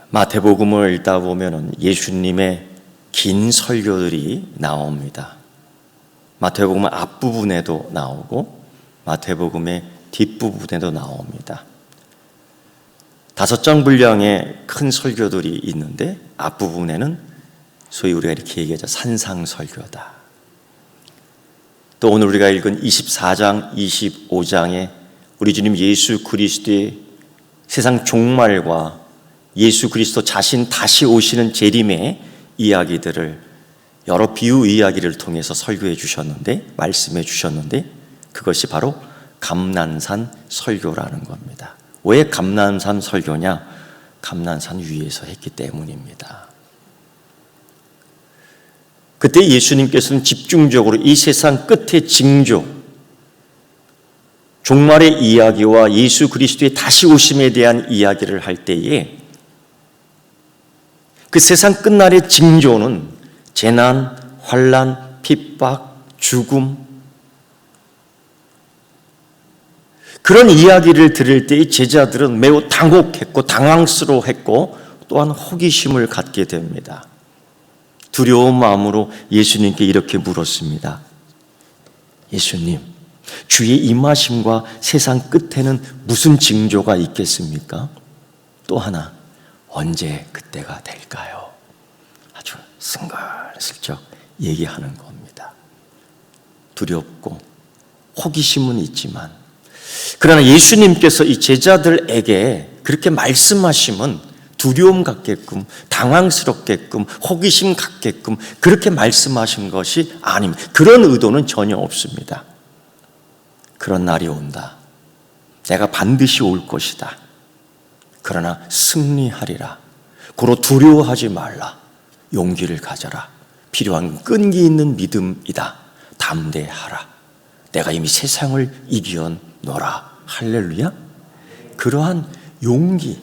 마태복음을 읽다 보면 예수님의 긴 설교들이 나옵니다. 마태복음 앞부분에도 나오고 마태복음의 뒷부분에도 나옵니다. 5장 분량의 큰 설교들이 있는데 앞부분에는 소위 우리가 이렇게 얘기하죠. 산상설교다. 또 오늘 우리가 읽은 24장, 25장에 우리 주님 예수 그리스도의 세상 종말과 예수 그리스도 자신 다시 오시는 재림의 이야기들을 여러 비유 이야기를 통해서 설교해 주셨는데, 말씀해 주셨는데, 그것이 바로 감난산 설교라는 겁니다. 왜 감난산 설교냐? 감난산 위에서 했기 때문입니다. 그때 예수님께서는 집중적으로 이 세상 끝의 징조, 종말의 이야기와 예수 그리스도의 다시 오심에 대한 이야기를 할 때에 그 세상 끝날의 징조는 재난, 환난, 핍박, 죽음, 그런 이야기를 들을 때 이 제자들은 매우 당혹했고 당황스러워했고 또한 호기심을 갖게 됩니다. 두려운 마음으로 예수님께 이렇게 물었습니다. 예수님, 주의 임하심과 세상 끝에는 무슨 징조가 있겠습니까? 또 하나, 언제 그때가 될까요? 아주 슬쩍 얘기하는 겁니다. 두렵고 호기심은 있지만, 그러나 예수님께서 이 제자들에게 그렇게 말씀하심은 두려움 갖게끔, 당황스럽게끔, 호기심 갖게끔 그렇게 말씀하신 것이 아닙니다. 그런 의도는 전혀 없습니다. 그런 날이 온다. 내가 반드시 올 것이다. 그러나 승리하리라. 고로 두려워하지 말라. 용기를 가져라. 필요한 끈기 있는 믿음이다. 담대하라. 내가 이미 세상을 이겨노라. 할렐루야. 그러한 용기,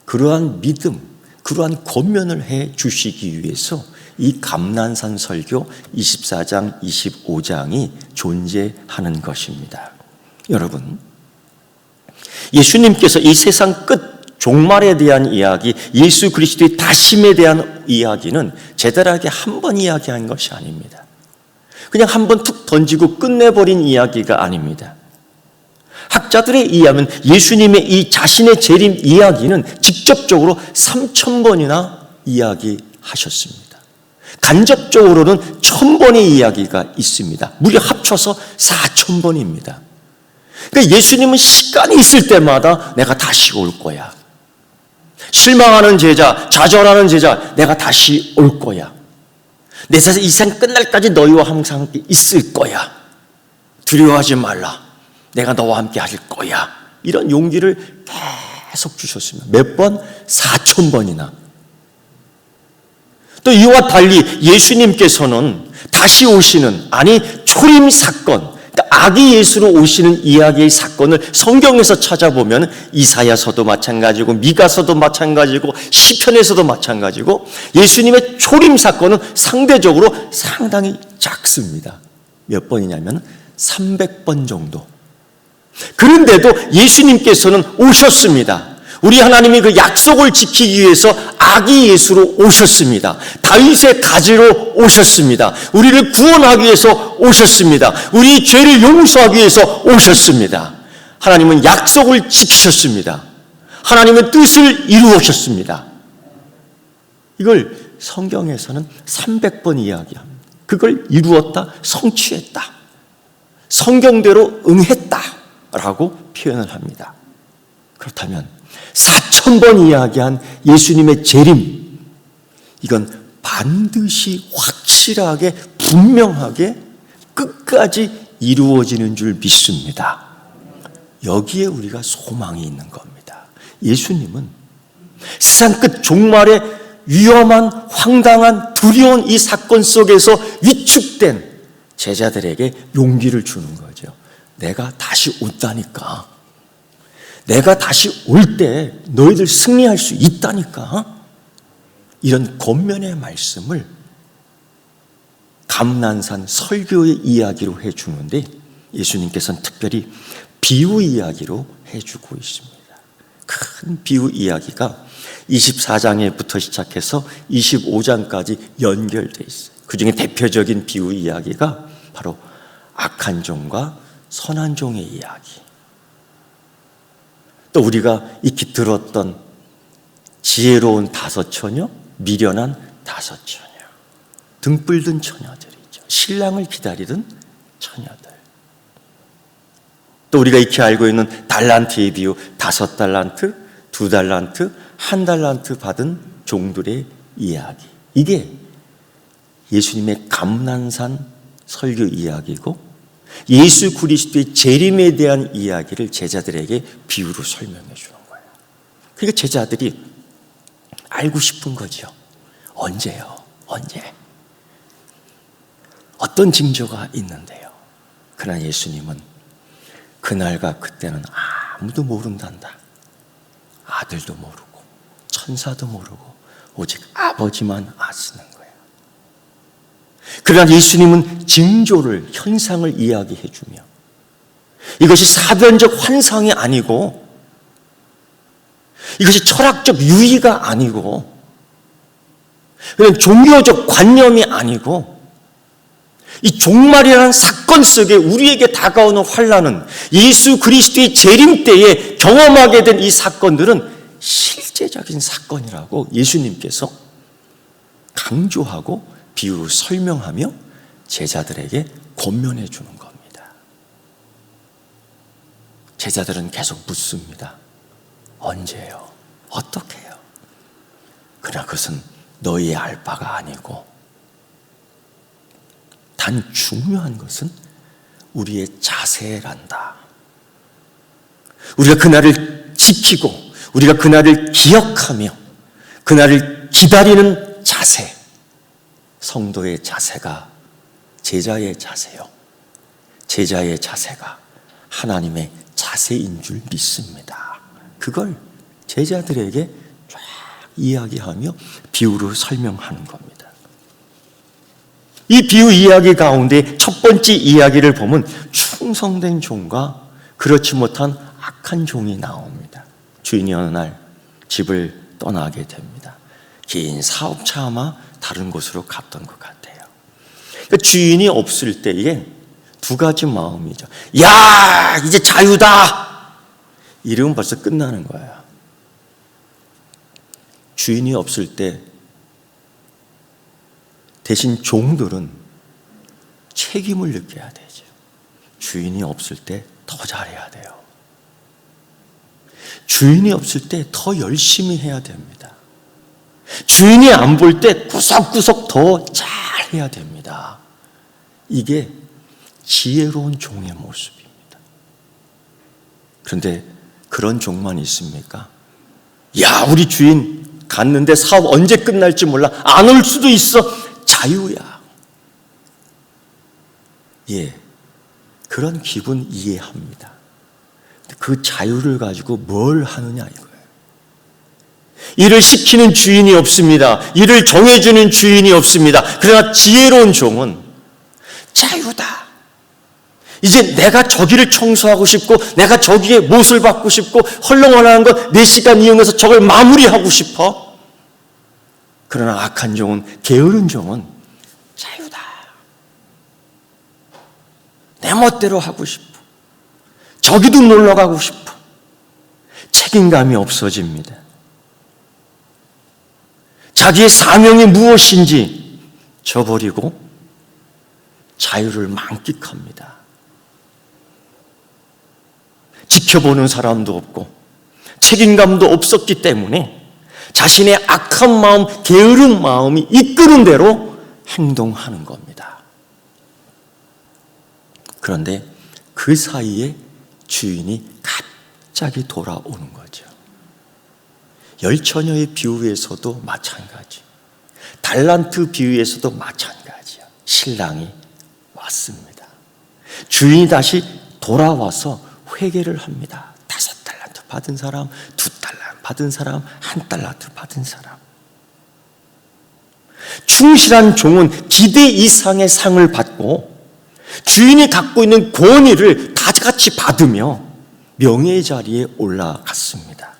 그러한 믿음, 그러한 권면을 해 주시기 위해서 이 감난산 설교 24장, 25장이 존재하는 것입니다. 여러분, 예수님께서 이 세상 끝 종말에 대한 이야기, 예수 그리스도의 다심에 대한 이야기는 제자들에게 한 번 이야기한 것이 아닙니다. 그냥 한 번 툭 던지고 끝내버린 이야기가 아닙니다. 학자들에 의하면 예수님의 이 자신의 재림 이야기는 직접적으로 3,000번이나 이야기하셨습니다. 간접적으로는 1,000번의 이야기가 있습니다. 무려 합쳐서 4,000번입니다. 그러니까 예수님은 시간이 있을 때마다 내가 다시 올 거야. 실망하는 제자, 좌절하는 제자, 내가 다시 올 거야. 내 세상 끝날까지 너희와 항상 함께 있을 거야. 두려워하지 말라. 내가 너와 함께 할 거야. 이런 용기를 계속 주셨습니다. 몇 번? 4,000번이나. 또 이와 달리 예수님께서는 다시 오시는, 아니 초림 사건, 아기 예수로 오시는 이야기의 사건을 성경에서 찾아보면 이사야서도 마찬가지고 미가서도 마찬가지고 시편에서도 마찬가지고 예수님의 초림 사건은 상대적으로 상당히 작습니다. 몇 번이냐면 300번 정도. 그런데도 예수님께서는 오셨습니다. 우리 하나님이 그 약속을 지키기 위해서 아기 예수로 오셨습니다. 다윗의 가지로 오셨습니다. 우리를 구원하기 위해서 오셨습니다. 우리 죄를 용서하기 위해서 오셨습니다. 하나님은 약속을 지키셨습니다. 하나님의 뜻을 이루셨습니다. 이걸 성경에서는 300번 이야기합니다. 그걸 이루었다, 성취했다, 성경대로 응했다라고 표현을 합니다. 그렇다면 4,000번 이야기한 예수님의 재림, 이건 반드시 확실하게 분명하게 끝까지 이루어지는 줄 믿습니다. 여기에 우리가 소망이 있는 겁니다. 예수님은 세상 끝 종말의 위험한, 황당한, 두려운 이 사건 속에서 위축된 제자들에게 용기를 주는 거죠. 내가 다시 온다니까. 내가 다시 올 때 너희들 승리할 수 있다니까. 이런 권면의 말씀을 감난산 설교의 이야기로 해주는데 예수님께서는 특별히 비유 이야기로 해주고 있습니다. 큰 비유 이야기가 24장에부터 시작해서 25장까지 연결되어 있어요. 그 중에 대표적인 비유 이야기가 바로 악한 종과 선한 종의 이야기. 또 우리가 익히 들었던 지혜로운 5 처녀, 미련한 5 처녀, 등불든 처녀들이죠. 신랑을 기다리던 처녀들. 또 우리가 익히 알고 있는 달란트의 비유, 5 달란트, 2 달란트, 1 달란트 받은 종들의 이야기. 이게 예수님의 감난산 설교 이야기고 예수 그리스도의 재림에 대한 이야기를 제자들에게 비유로 설명해 주는 거예요. 그러니까 제자들이 알고 싶은 거죠. 언제요? 언제? 어떤 징조가 있는데요? 그러나 예수님은 그날과 그때는 아무도 모른단다. 아들도 모르고 천사도 모르고 오직 아버지만 아시는 거예요. 그러나 예수님은 징조를, 현상을 이야기해 주며 이것이 사변적 환상이 아니고 이것이 철학적 유의가 아니고 그냥 종교적 관념이 아니고 이 종말이라는 사건 속에 우리에게 다가오는 환난은 예수 그리스도의 재림 때에 경험하게 된 이 사건들은 실제적인 사건이라고 예수님께서 강조하고 비유로 설명하며 제자들에게 권면해 주는 겁니다. 제자들은 계속 묻습니다. 언제요? 어떻게 해요? 그러나 그것은 너희의 알 바가 아니고 단 중요한 것은 우리의 자세란다. 우리가 그날을 지키고 우리가 그날을 기억하며 그날을 기다리는 자세, 성도의 자세가 제자의 자세요. 제자의 자세가 하나님의 자세인 줄 믿습니다. 그걸 제자들에게 쫙 이야기하며 비유로 설명하는 겁니다. 이 비유 이야기 가운데 첫 번째 이야기를 보면 충성된 종과 그렇지 못한 악한 종이 나옵니다. 주인이 어느 날 집을 떠나게 됩니다. 긴 사업차 아마 다른 곳으로 갔던 것 같아요. 그러니까 주인이 없을 때에 2 가지 마음이죠. 야, 이제 자유다! 이러면 벌써 끝나는 거예요. 주인이 없을 때 대신 종들은 책임을 느껴야 되죠. 주인이 없을 때 더 잘해야 돼요. 주인이 없을 때 더 열심히 해야 됩니다. 주인이 안 볼 때 구석구석 더 잘해야 됩니다. 이게 지혜로운 종의 모습입니다. 그런데 그런 종만 있습니까? 야, 우리 주인 갔는데 사업 언제 끝날지 몰라. 안 올 수도 있어. 자유야. 예, 그런 기분 이해합니다. 그 자유를 가지고 뭘 하느냐 이거예요. 일을 시키는 주인이 없습니다. 일을 정해주는 주인이 없습니다. 그러나 지혜로운 종은 자유다. 이제 내가 저기를 청소하고 싶고 내가 저기에 못을 받고 싶고 헐렁헐렁한 거 4시간 이용해서 저걸 마무리하고 싶어. 그러나 악한 종은, 게으른 종은 자유다. 내 멋대로 하고 싶어. 저기도 놀러 가고 싶어. 책임감이 없어집니다. 자기의 사명이 무엇인지 저버리고 자유를 만끽합니다. 지켜보는 사람도 없고 책임감도 없었기 때문에 자신의 악한 마음, 게으른 마음이 이끄는 대로 행동하는 겁니다. 그런데 그 사이에 주인이 갑자기 돌아오는 거죠. 10처녀의 비유에서도 마찬가지, 달란트 비유에서도 마찬가지야. 신랑이 왔습니다. 주인이 다시 돌아와서 회개를 합니다. 5 달란트 받은 사람, 2 달란트 받은 사람, 1 달란트 받은 사람. 충실한 종은 기대 이상의 상을 받고 주인이 갖고 있는 권위를 다 같이 받으며 명예의 자리에 올라갔습니다.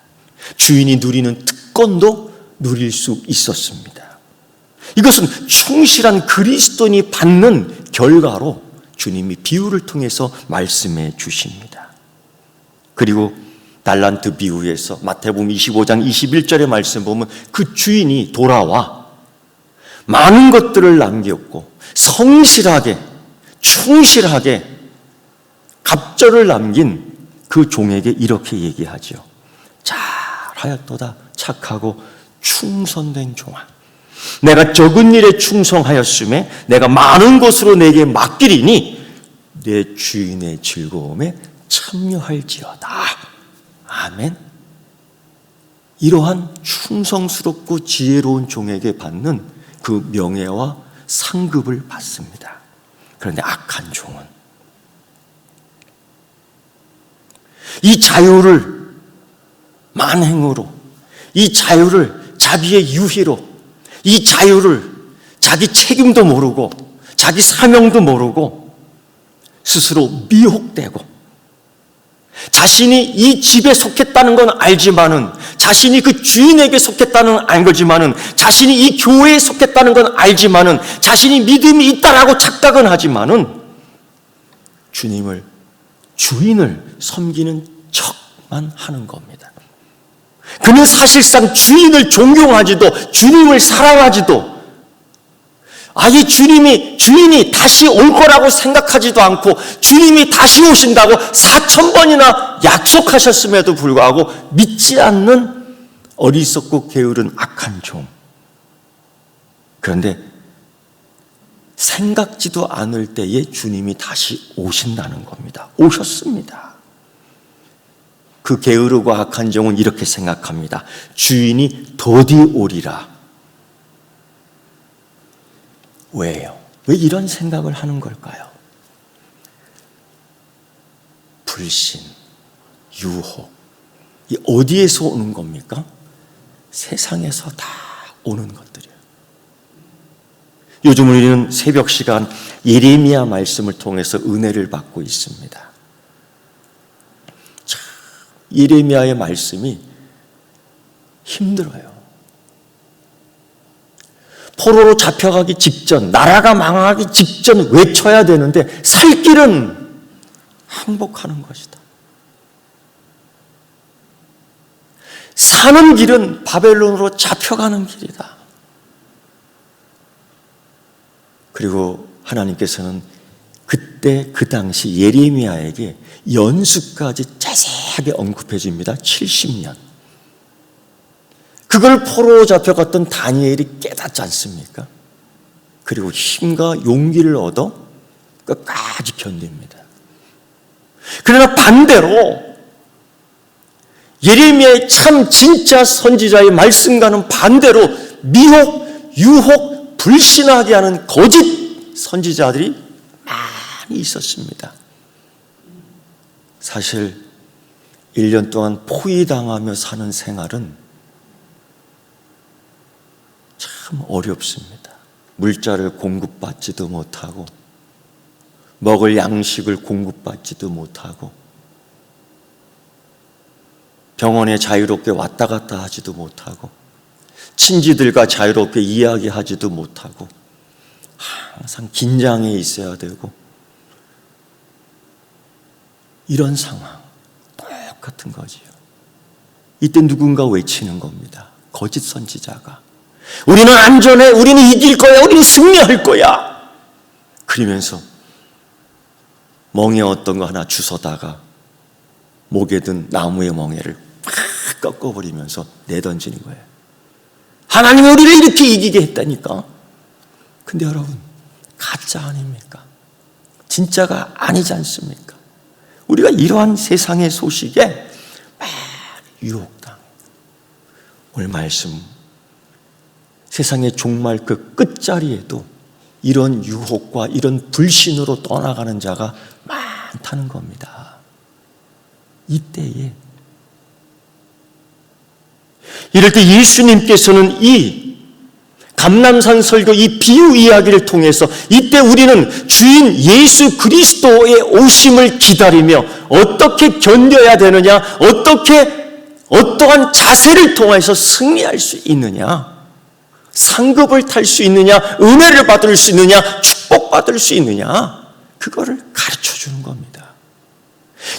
주인이 누리는 특권도 누릴 수 있었습니다. 이것은 충실한 그리스도인이 받는 결과로 주님이 비유를 통해서 말씀해 주십니다. 그리고 달란트 비유에서 마태복음 25장 21절의 말씀 보면 그 주인이 돌아와 많은 것들을 남겼고 성실하게 충실하게 갑절을 남긴 그 종에게 이렇게 얘기하죠. 잘하였도다 착하고 충성된 종아, 내가 적은 일에 충성하였음에 내가 많은 것으로 내게 맡기리니 내 주인의 즐거움에 참여할지어다. 아멘. 이러한 충성스럽고 지혜로운 종에게 받는 그 명예와 상급을 받습니다. 그런데 악한 종은 이 자유를 만행으로, 이 자유를 자기의 유희로, 이 자유를 자기 책임도 모르고 자기 사명도 모르고 스스로 미혹되고 자신이 이 집에 속했다는 건 알지만은, 자신이 그 주인에게 속했다는 건 알지만은, 자신이 이 교회에 속했다는 건 알지만은, 자신이 믿음이 있다라고 착각은 하지만은 주인을 섬기는 척만 하는 겁니다. 그는 사실상 주인을 존경하지도 주님을 사랑하지도 아예 주인이 다시 올 거라고 생각하지도 않고 주님이 다시 오신다고 4,000번이나 약속하셨음에도 불구하고 믿지 않는 어리석고 게으른 악한 종. 그런데 생각지도 않을 때에 주님이 다시 오신다는 겁니다. 오셨습니다. 그 게으르고 악한 종은 이렇게 생각합니다. 주인이 더디 오리라. 왜요? 왜 이런 생각을 하는 걸까요? 불신, 유혹, 이 어디에서 오는 겁니까? 세상에서 다 오는 것들이에요. 요즘 우리는 새벽 시간 예레미야 말씀을 통해서 은혜를 받고 있습니다. 참, 예레미야의 말씀이 힘들어요. 포로로 잡혀가기 직전, 나라가 망하기 직전 외쳐야 되는데 살 길은 항복하는 것이다. 사는 길은 바벨론으로 잡혀가는 길이다. 그리고 하나님께서는 그때 그 당시 예레미야에게 연수까지 자세하게 언급해 줍니다. 70년. 그걸 포로로 잡혀갔던 다니엘이 깨닫지 않습니까? 그리고 힘과 용기를 얻어 끝까지 견딥니다. 그러나 반대로 예레미야의 참 진짜 선지자의 말씀과는 반대로 미혹, 유혹, 불신하게 하는 거짓 선지자들이 많이 있었습니다. 사실 1년 동안 포위당하며 사는 생활은 참 어렵습니다. 물자를 공급받지도 못하고 먹을 양식을 공급받지도 못하고 병원에 자유롭게 왔다 갔다 하지도 못하고 친지들과 자유롭게 이야기하지도 못하고 항상 긴장해 있어야 되고 이런 상황 똑같은 거지요. 이때 누군가 외치는 겁니다. 거짓 선지자가 우리는 안전해, 우리는 이길 거야, 우리는 승리할 거야. 그러면서 멍에 어떤 거 하나 주워다가 목에 든 나무의 멍에를 팍 꺾어버리면서 내던지는 거예요. 하나님이 우리를 이렇게 이기게 했다니까. 근데 여러분, 가짜 아닙니까? 진짜가 아니지 않습니까? 우리가 이러한 세상의 소식에 막 유혹당해요. 오늘 말씀, 세상의 종말 그 끝자리에도 이런 유혹과 이런 불신으로 떠나가는 자가 많다는 겁니다. 이때에 이럴 때 예수님께서는 이 감람산 설교 이 비유 이야기를 통해서 이때 우리는 주인 예수 그리스도의 오심을 기다리며 어떻게 견뎌야 되느냐, 어떻게 어떠한 자세를 통해서 승리할 수 있느냐, 상급을 탈 수 있느냐, 은혜를 받을 수 있느냐, 축복받을 수 있느냐, 그거를 가르쳐 주는 겁니다.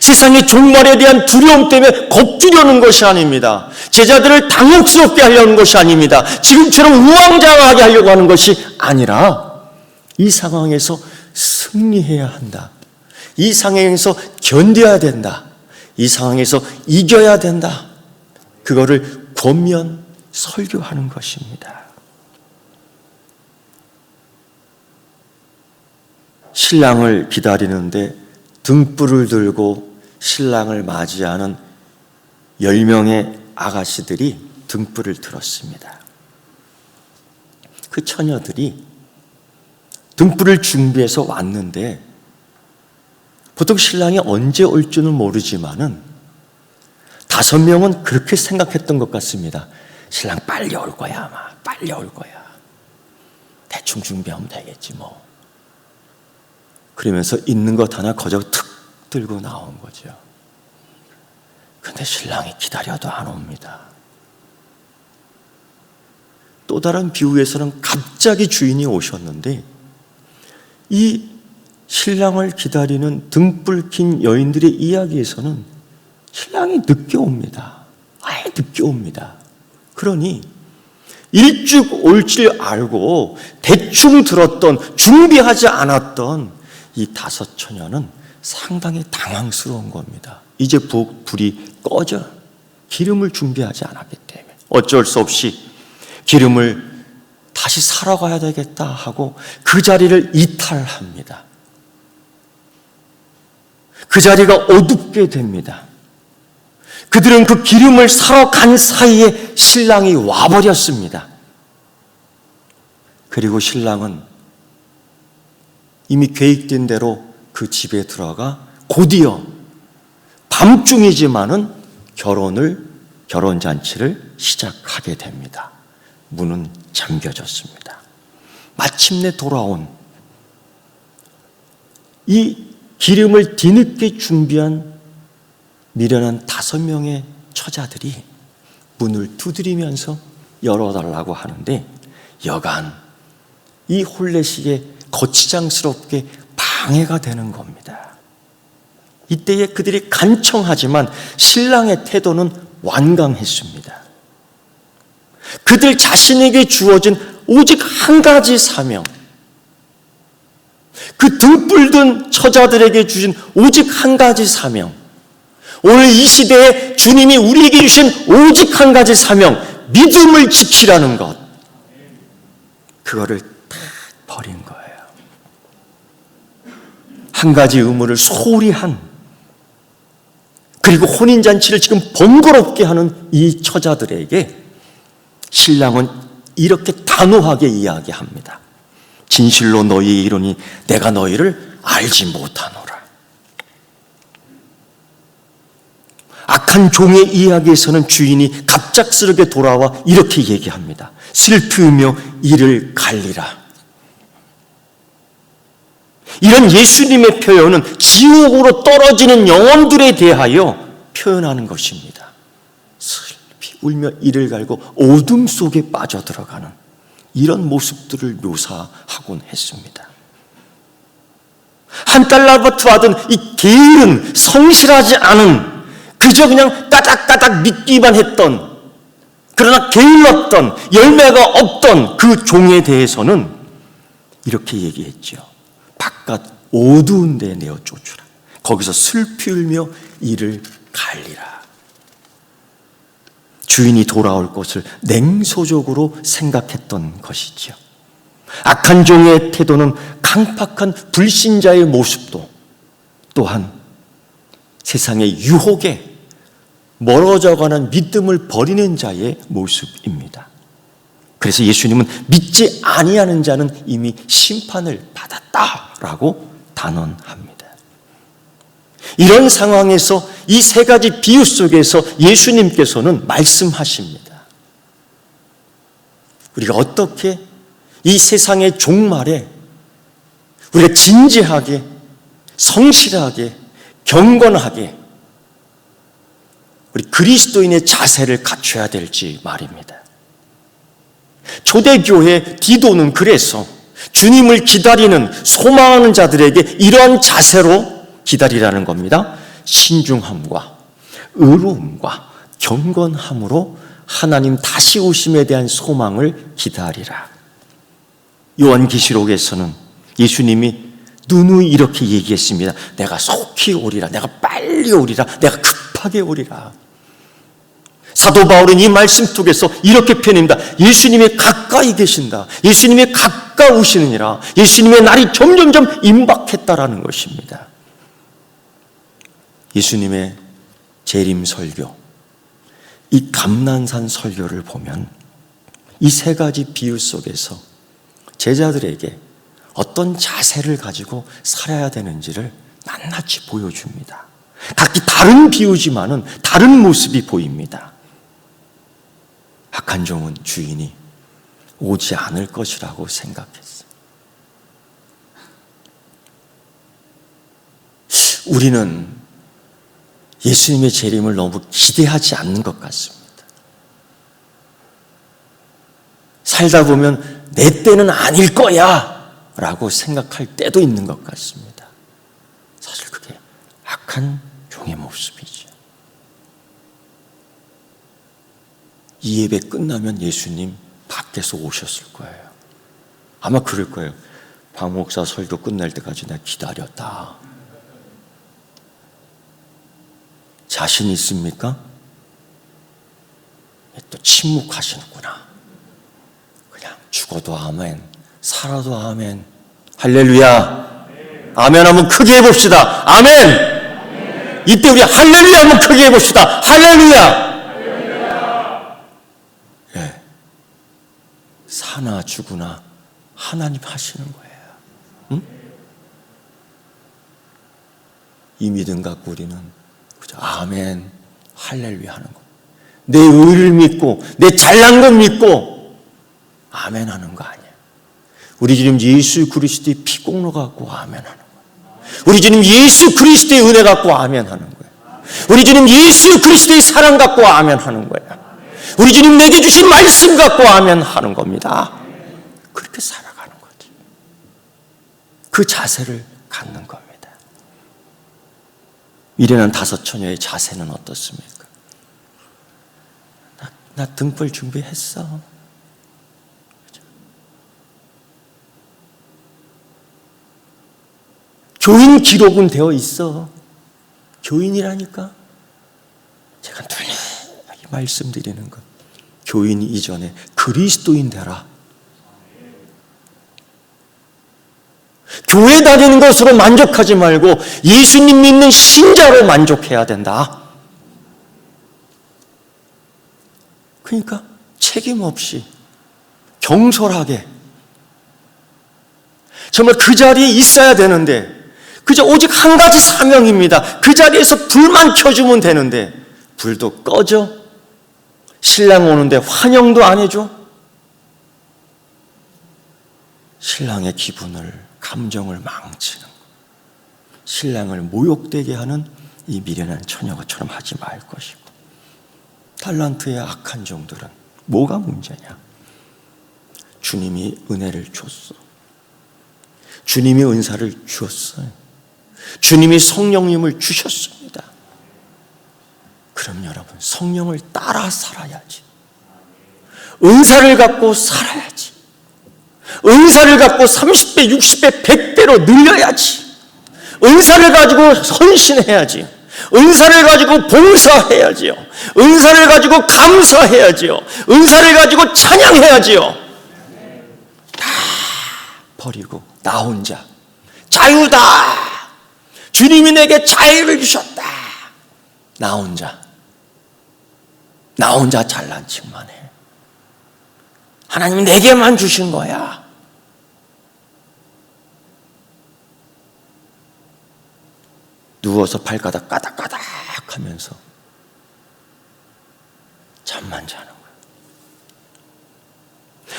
세상의 종말에 대한 두려움 때문에 겁주려는 것이 아닙니다. 제자들을 당혹스럽게 하려는 것이 아닙니다. 지금처럼 우왕좌왕하게 하려고 하는 것이 아니라 이 상황에서 승리해야 한다. 이 상황에서 견뎌야 된다. 이 상황에서 이겨야 된다. 그거를 권면 설교하는 것입니다. 신랑을 기다리는데 등불을 들고 신랑을 맞이하는 10명의 아가씨들이 등불을 들었습니다. 그 처녀들이 등불을 준비해서 왔는데 보통 신랑이 언제 올 줄은 모르지만은 5명은 그렇게 생각했던 것 같습니다. 신랑 빨리 올 거야, 아마. 빨리 올 거야. 대충 준비하면 되겠지 뭐. 그러면서 있는 것 하나 거저 툭 들고 나온 거죠. 근데 신랑이 기다려도 안 옵니다. 또 다른 비유에서는 갑자기 주인이 오셨는데 이 신랑을 기다리는 등불 킨 여인들의 이야기에서는 신랑이 늦게 옵니다. 아예 늦게 옵니다. 그러니 일찍 올 줄 알고 대충 들었던, 준비하지 않았던 이 5 처녀는 상당히 당황스러운 겁니다. 이제 불이 꺼져. 기름을 준비하지 않았기 때문에 어쩔 수 없이 기름을 다시 사러 가야 되겠다 하고 그 자리를 이탈합니다. 그 자리가 어둡게 됩니다. 그들은 그 기름을 사러 간 사이에 신랑이 와버렸습니다. 그리고 신랑은 이미 계획된 대로 그 집에 들어가 곧이어 밤중이지만은 결혼잔치를 시작하게 됩니다. 문은 잠겨졌습니다. 마침내 돌아온 이 기름을 뒤늦게 준비한 미련한 5명의 처자들이 문을 두드리면서 열어달라고 하는데 여간 이 혼례식에 거치장스럽게 방해가 되는 겁니다. 이때에 그들이 간청하지만 신랑의 태도는 완강했습니다. 그들 자신에게 주어진 오직 한 가지 사명, 그 등불 든 처자들에게 주신 오직 한 가지 사명, 오늘 이 시대에 주님이 우리에게 주신 오직 한 가지 사명, 믿음을 지키라는 것, 그거를 다 버린 거예요. 한 가지 의무를 소홀히 한, 그리고 혼인잔치를 지금 번거롭게 하는 이 처자들에게 신랑은 이렇게 단호하게 이야기합니다. 진실로 너희에게 이르노니 내가 너희를 알지 못하노라. 악한 종의 이야기에서는 주인이 갑작스럽게 돌아와 이렇게 얘기합니다. 슬프며 이를 갈리라. 이런 예수님의 표현은 지옥으로 떨어지는 영혼들에 대하여 표현하는 것입니다. 슬피 울며 이를 갈고 어둠 속에 빠져들어가는 이런 모습들을 묘사하곤 했습니다. 한 달 아파트 받은 이 게으른, 성실하지 않은, 그저 그냥 까닥까닥 믿기만 했던, 그러나 게을렀던, 열매가 없던 그 종에 대해서는 이렇게 얘기했죠. 바깥 어두운 데 내어 쫓으라. 거기서 슬피 울며 이를 갈리라. 주인이 돌아올 것을 냉소적으로 생각했던 것이지요. 악한 종의 태도는 강팍한 불신자의 모습도 또한 세상의 유혹에 멀어져가는 믿음을 버리는 자의 모습입니다. 그래서 예수님은 믿지 아니하는 자는 이미 심판을 받았다라고 단언합니다. 이런 상황에서 이 3가지 비유 속에서 예수님께서는 말씀하십니다. 우리가 어떻게 이 세상의 종말에 우리가 진지하게, 성실하게, 경건하게 우리 그리스도인의 자세를 갖춰야 될지 말입니다. 초대교회 디도는 그래서 주님을 기다리는 소망하는 자들에게 이러한 자세로 기다리라는 겁니다. 신중함과 의로움과 경건함으로 하나님 다시 오심에 대한 소망을 기다리라. 요한계시록에서는 예수님이 누누이 이렇게 얘기했습니다. 내가 속히 오리라. 내가 빨리 오리라. 내가 급하게 오리라. 사도 바울은 이 말씀 속에서 이렇게 표현합니다. 예수님이 가까이 계신다. 예수님이 가까우시느니라. 예수님의 날이 점점점 임박했다라는 것입니다. 예수님의 재림 설교, 이 감난산 설교를 보면 이 세 가지 비유 속에서 제자들에게 어떤 자세를 가지고 살아야 되는지를 낱낱이 보여줍니다. 각기 다른 비유지만은 다른 모습이 보입니다. 악한 종은 주인이 오지 않을 것이라고 생각했어요. 우리는 예수님의 재림을 너무 기대하지 않는 것 같습니다. 살다 보면 내 때는 아닐 거야 라고 생각할 때도 있는 것 같습니다. 사실 그게 악한 종의 모습이죠. 이 예배 끝나면 예수님 밖에서 오셨을 거예요. 아마 그럴 거예요. 박 목사 설교 끝날 때까지 내가 기다렸다. 자신 있습니까? 또 침묵하시는구나. 그냥 죽어도 아멘, 살아도 아멘. 할렐루야. 아멘 한번 크게 해봅시다. 아멘. 이때 우리 할렐루야 한번 크게 해봅시다. 할렐루야. 네. 사나 죽으나 하나님 하시는 거예요. 응? 이 믿음 갖고 우리는 그죠? 아멘, 할렐루야 하는 거. 내 의를 믿고 내 잘난 것 믿고 아멘 하는 거 아니에요. 우리 주님 예수 그리스도의 피공로 갖고 아멘 하는 거예요. 우리 주님 예수 그리스도의 은혜 갖고 아멘 하는 거예요. 우리 주님 예수 그리스도의 사랑 갖고 아멘 하는 거예요. 우리 주님 내게 주신 말씀 갖고 아멘 하는 겁니다. 그렇게 살아가는 거죠. 그 자세를 갖는 겁니다. 미련한 다섯 처녀의 자세는 어떻습니까? 나 등불 준비했어. 그렇죠? 교인 기록은 되어 있어. 교인이라니까. 제가 누누이 말씀드리는 것. 교인 이전에 그리스도인 되라. 교회 다니는 것으로 만족하지 말고 예수님 믿는 신자로 만족해야 된다. 그러니까 책임 없이 경솔하게 정말 그 자리에 있어야 되는데 그저 오직 한 가지 사명입니다. 그 자리에서 불만 켜주면 되는데 불도 꺼져. 신랑 오는데 환영도 안 해줘. 신랑의 기분을 감정을 망치는 것. 신랑을 모욕되게 하는 이 미련한 처녀처럼 하지 말 것이고 달란트의 악한 종들은 뭐가 문제냐? 주님이 은혜를 줬어. 주님이 은사를 주었어요. 주님이 성령님을 주셨습니다. 그럼 여러분 성령을 따라 살아야지. 은사를 갖고 살아야지. 은사를 갖고 30배, 60배, 100배로 늘려야지. 은사를 가지고 헌신해야지. 은사를 가지고 봉사해야지요. 은사를 가지고 감사해야지요. 은사를 가지고 찬양해야지요. 다 버리고 나 혼자 자유다. 주님이 내게 자유를 주셨다. 나 혼자 잘난 척만 해. 하나님이 내게만 주신 거야. 누워서 발가락 까닥까닥 하면서 잠만 자는 거예요.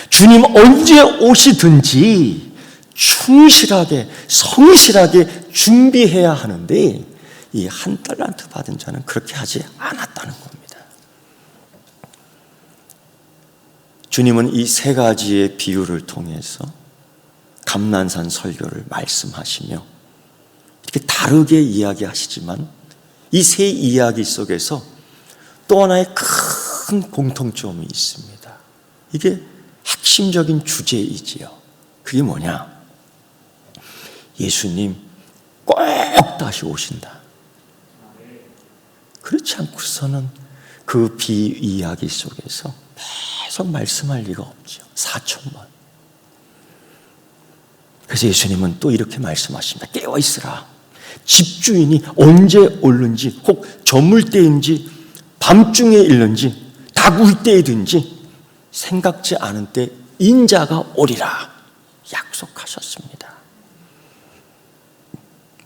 주님 언제 오시든지 충실하게 성실하게 준비해야 하는데 이 1달란트 받은 자는 그렇게 하지 않았다는 겁니다. 주님은 이 세 가지의 비유를 통해서 감난산 설교를 말씀하시며 이렇게 다르게 이야기하시지만 이 세 이야기 속에서 또 하나의 큰 공통점이 있습니다. 이게 핵심적인 주제이지요. 그게 뭐냐? 예수님 꼭 다시 오신다. 그렇지 않고서는 그 비이야기 속에서 계속 말씀할 리가 없죠. 4,000번. 그래서 예수님은 또 이렇게 말씀하십니다. 깨어있으라. 집주인이 언제 오는지, 혹 저물 때인지 밤중에 일는지 닭울 때이든지 생각지 않은 때 인자가 오리라 약속하셨습니다.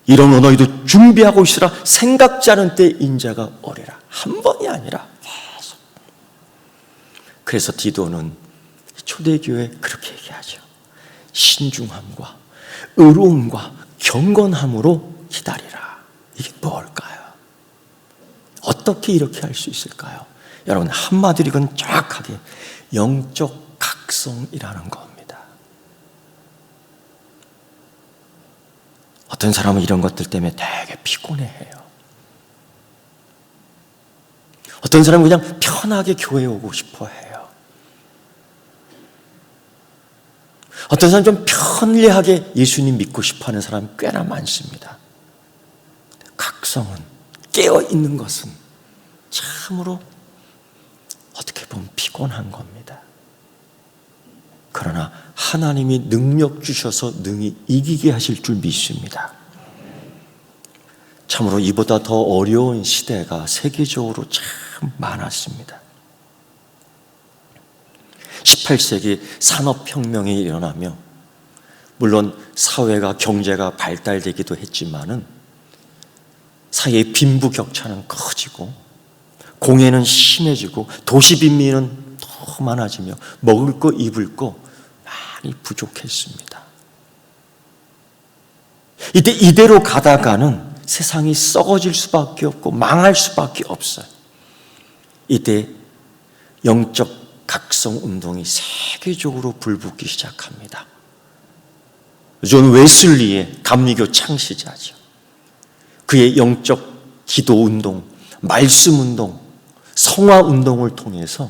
이러므로 너희도 준비하고 있으라. 생각지 않은 때 인자가 오리라. 한 번이 아니라 계속. 그래서 디도는 초대교회에 그렇게 얘기하죠. 신중함과 의로움과 경건함으로 기다리라. 이게 뭘까요? 어떻게 이렇게 할 수 있을까요? 여러분, 한마디로 이건 정확하게 영적 각성이라는 겁니다. 어떤 사람은 이런 것들 때문에 되게 피곤해해요. 어떤 사람은 그냥 편하게 교회에 오고 싶어 해요. 어떤 사람은 좀 편리하게 예수님 믿고 싶어 하는 사람이 꽤나 많습니다. 각성은, 깨어있는 것은 참으로 어떻게 보면 피곤한 겁니다. 그러나 하나님이 능력 주셔서 능히 이기게 하실 줄 믿습니다. 참으로 이보다 더 어려운 시대가 세계적으로 참 많았습니다. 18세기 산업혁명이 일어나며 물론 사회가 경제가 발달되기도 했지만은 사회의 빈부격차는 커지고 공해는 심해지고 도시 빈민은 더 많아지며 먹을 거 입을 거 많이 부족했습니다. 이때 이대로 가다가는 세상이 썩어질 수밖에 없고 망할 수밖에 없어요. 이때 영적 각성 운동이 세계적으로 불붙기 시작합니다. 존 웨슬리의 감리교 창시자죠. 그의 영적 기도 운동, 말씀 운동, 성화 운동을 통해서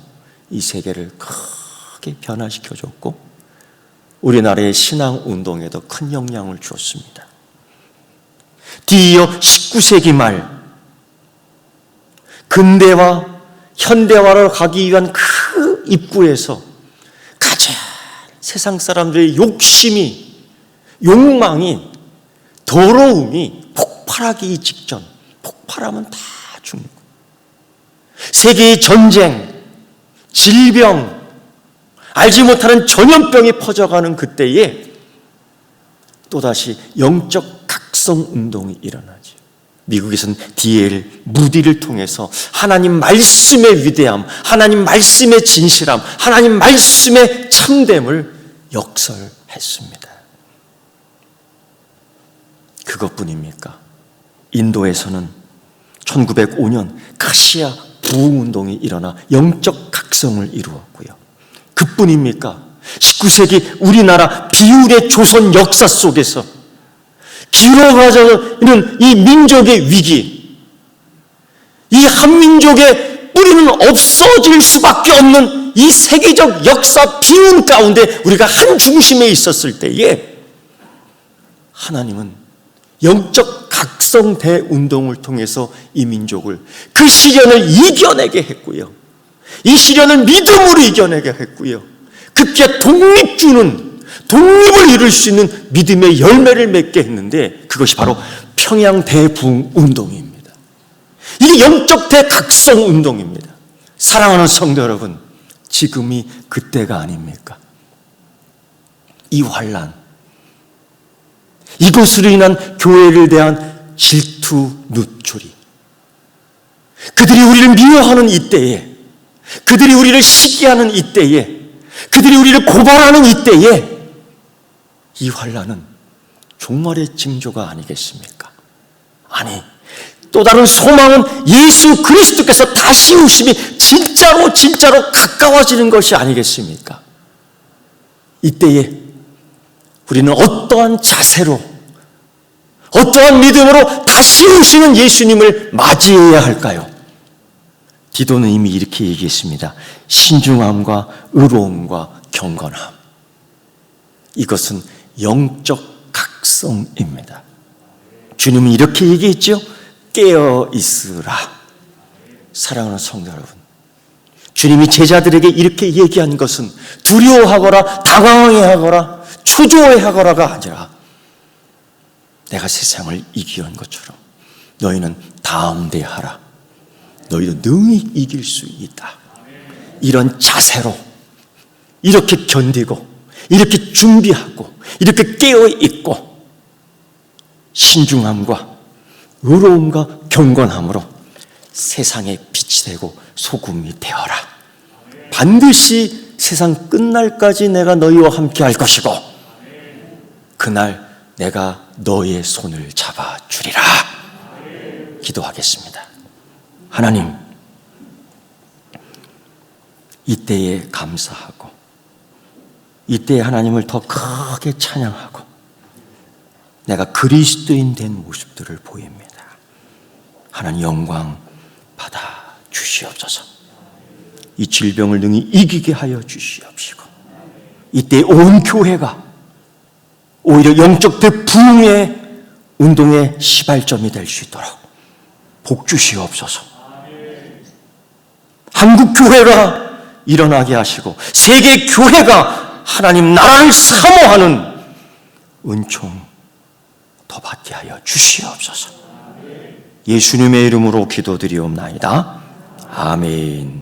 이 세계를 크게 변화시켜줬고 우리나라의 신앙 운동에도 큰 영향을 주었습니다. 뒤이어 19세기 말 근대화, 현대화로 가기 위한 그 입구에서 가장 세상 사람들의 욕심이, 욕망이, 더러움이 폭발하기 직전, 폭발하면 다 죽는 거예요. 세계의 전쟁, 질병, 알지 못하는 전염병이 퍼져가는 그때에 또다시 영적 각성 운동이 일어나죠. 미국에서는 D.L. 무디를 통해서 하나님 말씀의 위대함, 하나님 말씀의 진실함, 하나님 말씀의 참됨을 역설했습니다. 그것뿐입니까? 인도에서는 1905년 카시아 부흥운동이 일어나 영적 각성을 이루었고요. 그뿐입니까? 19세기 우리나라 비율의 조선 역사 속에서 길어가는 이 민족의 위기, 이 한민족의 뿌리는 없어질 수밖에 없는 이 세계적 역사 비운 가운데 우리가 한 중심에 있었을 때에 하나님은 영적 각성 대운동을 통해서 이 민족을 그 시련을 이겨내게 했고요. 이 시련을 믿음으로 이겨내게 했고요. 급기야 독립을 이룰 수 있는 믿음의 열매를 맺게 했는데 그것이 바로 평양 대부흥 운동입니다. 이게 영적 대각성 운동입니다. 사랑하는 성도 여러분, 지금이 그때가 아닙니까? 이 환난, 이것으로 인한 교회를 대한 질투, 누추리, 그들이 우리를 미워하는 이때에, 그들이 우리를 시기하는 이때에, 그들이 우리를 고발하는 이때에 이 환난은 종말의 징조가 아니겠습니까? 아니, 또 다른 소망은 예수 그리스도께서 다시 오심이 진짜로 가까워지는 것이 아니겠습니까? 이때에 우리는 어떠한 자세로, 어떠한 믿음으로 다시 오시는 예수님을 맞이해야 할까요? 디도는 이미 이렇게 얘기했습니다. 신중함과 의로움과 경건함. 이것은 영적 각성입니다. 주님은 이렇게 얘기했죠. 깨어 있으라. 사랑하는 성도 여러분, 주님이 제자들에게 이렇게 얘기한 것은 두려워하거나 당황해하거나 초조해하거나가 아니라 내가 세상을 이기는 것처럼 너희는 담대하라. 너희도 능히 이길 수 있다. 이런 자세로 이렇게 견디고 이렇게 준비하고 이렇게 깨어있고 신중함과 의로움과 경건함으로 세상의 빛이 되고 소금이 되어라. 반드시 세상 끝날까지 내가 너희와 함께 할 것이고 그날 내가 너희의 손을 잡아주리라. 기도하겠습니다. 하나님, 이때에 감사하고 이때에 하나님을 더 크게 찬양하고 내가 그리스도인 된 모습들을 보입니다. 하나님 영광 받아 주시옵소서. 이 질병을 능히 이기게 하여 주시옵시고 이때 온 교회가 오히려 영적 대부흥의 운동의 시발점이 될 수 있도록 복 주시옵소서. 한국 교회가 일어나게 하시고 세계 교회가 하나님 나라를 사모하는 은총 더 받게 하여 주시옵소서. 예수님의 이름으로 기도드리옵나이다. 아멘.